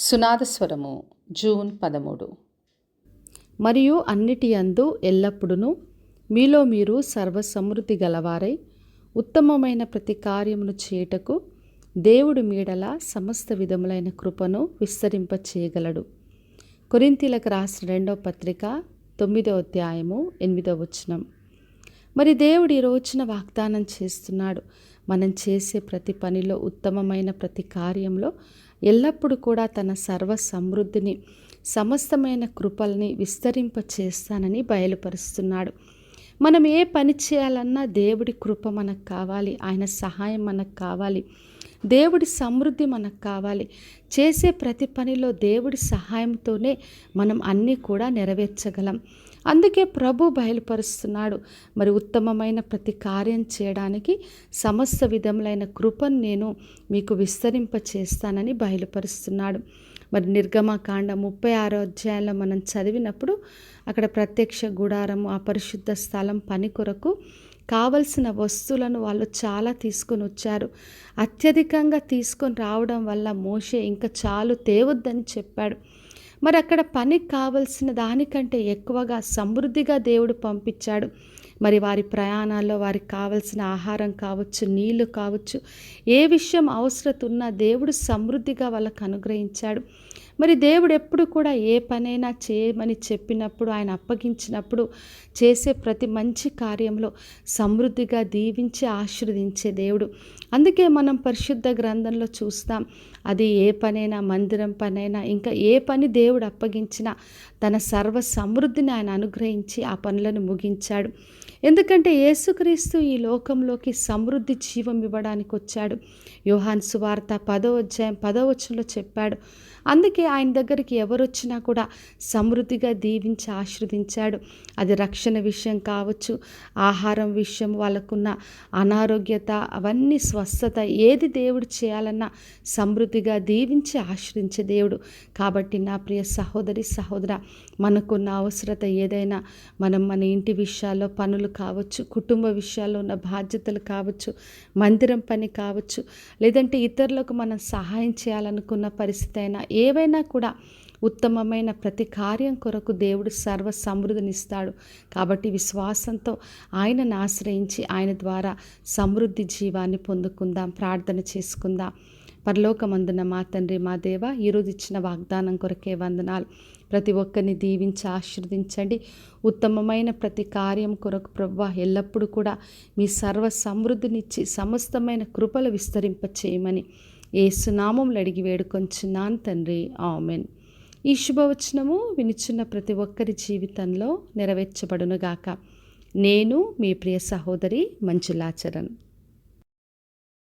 సునాదస్వరము June 13. మరియు అన్నిటి యందు ఎల్లప్పుడూ మీలో మీరు సర్వసమృద్ధి గలవారై ఉత్తమమైన ప్రతి కార్యమును చేయుటకు దేవుడు మీడల సమస్త విధములైన కృపను విస్తరింపచేయగలడు. కొరింథీలకు రాసిన 2వ పత్రిక 9వ అధ్యాయము 8వ వచనం. మరి దేవుడు ఈ రోజున వాగ్దానం చేస్తున్నాడు. మనం చేసే ప్రతి పనిలో, ఉత్తమమైన ప్రతి కార్యంలో ఎల్లప్పుడూ కూడా తన సర్వ సమృద్ధిని, సమస్తమైన కృపల్ని విస్తరింప చేస్తానని బయలుపరుస్తున్నాడు. మనం ఏ పని చేయాలన్నా దేవుడి కృప మనకు కావాలి, ఆయన సహాయం మనకు కావాలి, దేవుడి సమృద్ధి మనకు కావాలి. చేసే ప్రతి పనిలో దేవుడి సహాయంతోనే మనం అన్నీ కూడా నెరవేర్చగలం. అందుకే ప్రభు బయలుపరుస్తున్నాడు. మరి ఉత్తమమైన ప్రతి కార్యం చేయడానికి సమస్త విధములైన కృపను నేను మీకు విస్తరింప చేస్తానని బయలుపరుస్తున్నాడు. మరి నిర్గమకాండ 36వ అధ్యాయంలో మనం చదివినప్పుడు అక్కడ ప్రత్యక్ష గుడారము, ఆ పరిశుద్ధ స్థలం పని కొరకు కావలసిన వస్తువులను వాళ్ళు చాలా తీసుకొని వచ్చారు. అత్యధికంగా తీసుకొని రావడం వల్ల మోషే ఇంకా చాలు తేవద్దని చెప్పాడు. మరి అక్కడ పనికి కావలసిన దానికంటే ఎక్కువగా సమృద్ధిగా దేవుడు పంపించాడు. మరి వారి ప్రయాణాల్లో వారికి కావలసిన ఆహారం కావచ్చు, నీళ్లు కావచ్చు, ఏ విషయం అవసరత ఉన్నా దేవుడు సమృద్ధిగా వాళ్ళకు అనుగ్రహించాడు. మరి దేవుడు ఎప్పుడు కూడా ఏ పనైనా చేయమని చెప్పినప్పుడు, ఆయన అప్పగించినప్పుడు చేసే ప్రతి మంచి కార్యంలో సమృద్ధిగా దీవించి ఆశీర్వదించే దేవుడు. అందుకే మనం పరిశుద్ధ గ్రంథంలో చూస్తాం, అది ఏ పనైనా, మందిరం పనైనా, ఇంకా ఏ పని దేవుడు అప్పగించినా తన సర్వ సమృద్ధిని ఆయన అనుగ్రహించి ఆ పనులను ముగించాడు. ఎందుకంటే యేసుక్రీస్తు ఈ లోకంలోకి సమృద్ధి జీవం ఇవ్వడానికి వచ్చాడు. యోహాను సువార్త 10వ అధ్యాయం 10వ వచనంలో చెప్పాడు. అందుకే ఆయన దగ్గరికి ఎవరు వచ్చినా కూడా సమృద్ధిగా దీవించి ఆశీర్వదించాడు. అది రక్షణ విషయం కావచ్చు, ఆహారం విషయం, వాళ్ళకున్న అనారోగ్యత, అవన్నీ స్వస్థత, ఏది దేవుడు చేయాలన్నా సమృద్ధిగా దీవించి ఆశ్రయించే దేవుడు. కాబట్టి నా ప్రియ సహోదరి సహోదర, మనకున్న అవసరత ఏదైనా, మనం మన ఇంటి విషయాల్లో పనులు కావచ్చు, కుటుంబ విషయాల్లో ఉన్న బాధ్యతలు కావచ్చు, మందిరం పని కావచ్చు, లేదంటే ఇతరులకు మనం సహాయం చేయాలనుకున్న పరిస్థితి అయినా, ఏవైనా కూడా ఉత్తమమైన ప్రతి కార్యం కొరకు దేవుడు సర్వ సమృద్ధినిస్తాడు. కాబట్టి విశ్వాసంతో ఆయనను ఆశ్రయించి ఆయన ద్వారా సమృద్ధి జీవాన్ని పొందుకుందాం. ప్రార్థన చేసుకుందాం. పరలోకమందున మా తండ్రి, మా దేవ, ఈరోజు ఇచ్చిన వాగ్దానం కొరకే వందనాలు. ప్రతి ఒక్కరిని దీవించి ఆశీర్వదించండి. ఉత్తమమైన ప్రతి కార్యం కొరకు ప్రభువా ఎల్లప్పుడూ కూడా మీ సర్వ సమృద్ధినిచ్చి సమస్తమైన కృపలు విస్తరింప చేయమని యేసు నామములో అడిగి వేడుకొంచున్నాను తండ్రి, ఆమెన్. ఈ శుభవచనము వినిచున్న ప్రతి ఒక్కరి జీవితంలో నెరవేర్చబడునుగాక. నేను మీ ప్రియ సహోదరి మంజులా చరణ్.